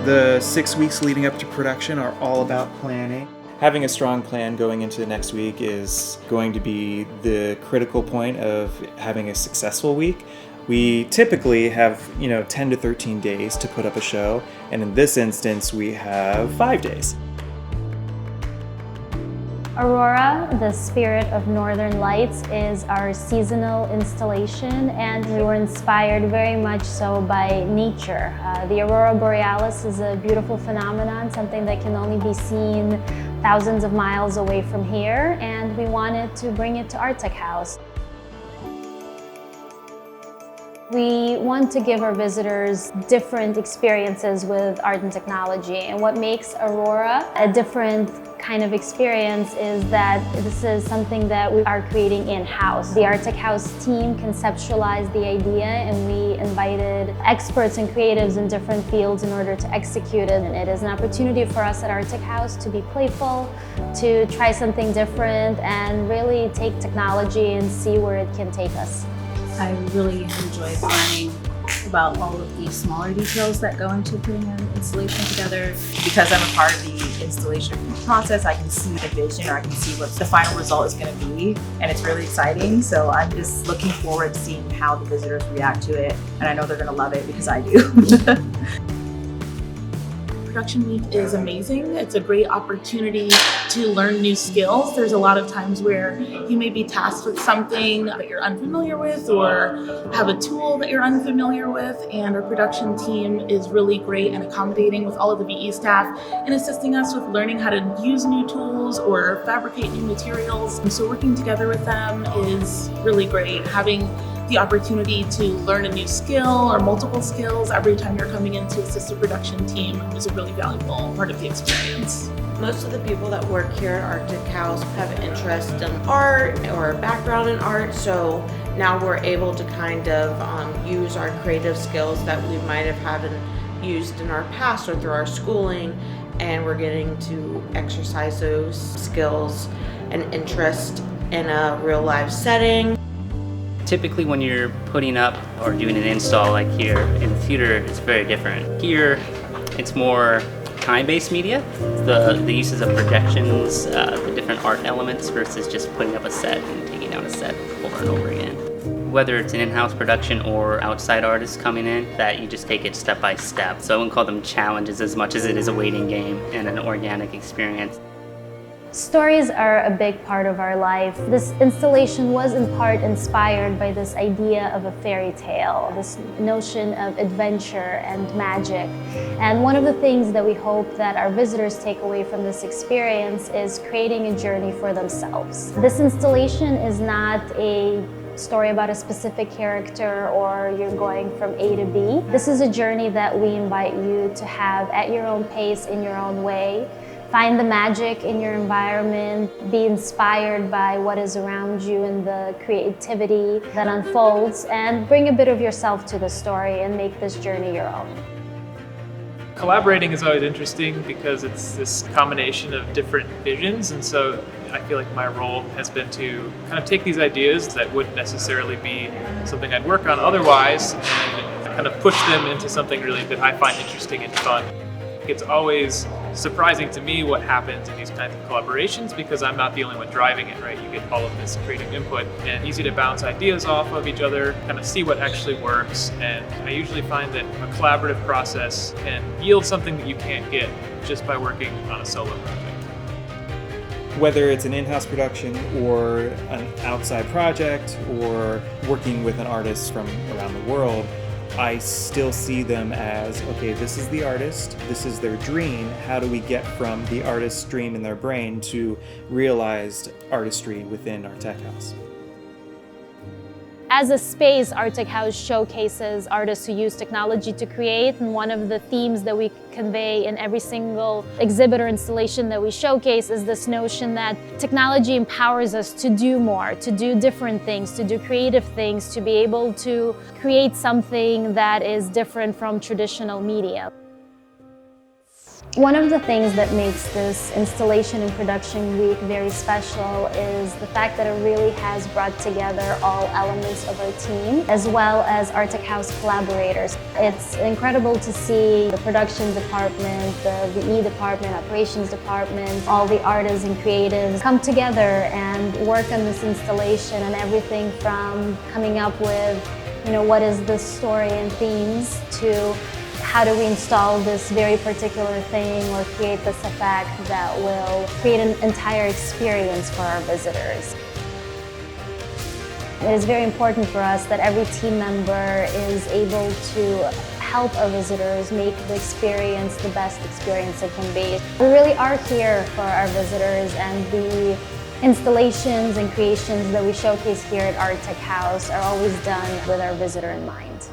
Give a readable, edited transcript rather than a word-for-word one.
The 6 weeks leading up to production are all about planning. Having a strong plan going into the next week is going to be the critical point of having a successful week. We typically have, 10 to 13 days to put up a show, and in this instance, we have 5 days. Aurora, the Spirit of Northern Lights, is our seasonal installation, and we were inspired very much so by nature. The Aurora Borealis is a beautiful phenomenon, something that can only be seen thousands of miles away from here, and we wanted to bring it to ARTECHOUSE. We want to give our visitors different experiences with art and technology, and what makes Aurora a different kind of experience is that this is something that we are creating in-house. The ARTECHOUSE team conceptualized the idea, and we invited experts and creatives in different fields in order to execute it. And it is an opportunity for us at ARTECHOUSE to be playful, to try something different, and really take technology and see where it can take us. I really enjoyed learning about all of the smaller details that go into putting an installation together. Because I'm a part of the installation process, I can see the vision, or I can see what the final result is going to be, and it's really exciting. So I'm just looking forward to seeing how the visitors react to it, and I know they're going to love it because I do. Production week is amazing. It's a great opportunity to learn new skills. There's a lot of times where you may be tasked with something that you're unfamiliar with, or have a tool that you're unfamiliar with, and our production team is really great and accommodating with all of the VE staff and assisting us with learning how to use new tools or fabricate new materials. And so working together with them is really great. Having the opportunity to learn a new skill or multiple skills every time you're coming in to assist the production team is a really valuable part of the experience. Most of the people that work here at ARTECHOUSE have an interest in art or a background in art, so now we're able to kind of use our creative skills that we might have had used in our past or through our schooling, and we're getting to exercise those skills and interest in a real life setting. Typically when you're putting up or doing an install like here in the theater, it's very different. Here, it's more time-based media. The uses of projections, the different art elements versus just putting up a set and taking down a set over and over again. Whether it's an in-house production or outside artists coming in, that you just take it step by step. So I wouldn't call them challenges as much as it is a waiting game and an organic experience. Stories are a big part of our life. This installation was in part inspired by this idea of a fairy tale, this notion of adventure and magic. And one of the things that we hope that our visitors take away from this experience is creating a journey for themselves. This installation is not a story about a specific character or you're going from A to B. This is a journey that we invite you to have at your own pace, in your own way. Find the magic in your environment, be inspired by what is around you and the creativity that unfolds, and bring a bit of yourself to the story and make this journey your own. Collaborating is always interesting because it's this combination of different visions, and so I feel like my role has been to kind of take these ideas that wouldn't necessarily be something I'd work on otherwise and kind of push them into something really that I find interesting and fun. It's always surprising to me what happens in these kinds of collaborations because I'm not the only one driving it, right? You get all of this creative input and easy to bounce ideas off of each other, kind of see what actually works. And I usually find that a collaborative process can yield something that you can't get just by working on a solo project. Whether it's an in-house production or an outside project or working with an artist from around the world, I still see them as, okay, this is the artist, this is their dream, how do we get from the artist's dream in their brain to realized artistry within ARTECHOUSE? As a space, ARTECHOUSE showcases artists who use technology to create, and one of the themes that we convey in every single exhibit or installation that we showcase is this notion that technology empowers us to do more, to do different things, to do creative things, to be able to create something that is different from traditional media. One of the things that makes this installation and production week very special is the fact that it really has brought together all elements of our team, as well as ARTECHOUSE collaborators. It's incredible to see the production department, the VE department, operations department, all the artists and creatives come together and work on this installation, and everything from coming up with, what is the story and themes, to how do we install this very particular thing or create this effect that will create an entire experience for our visitors. It is very important for us that every team member is able to help our visitors make the experience the best experience it can be. We really are here for our visitors, and the installations and creations that we showcase here at ARTECHOUSE are always done with our visitor in mind.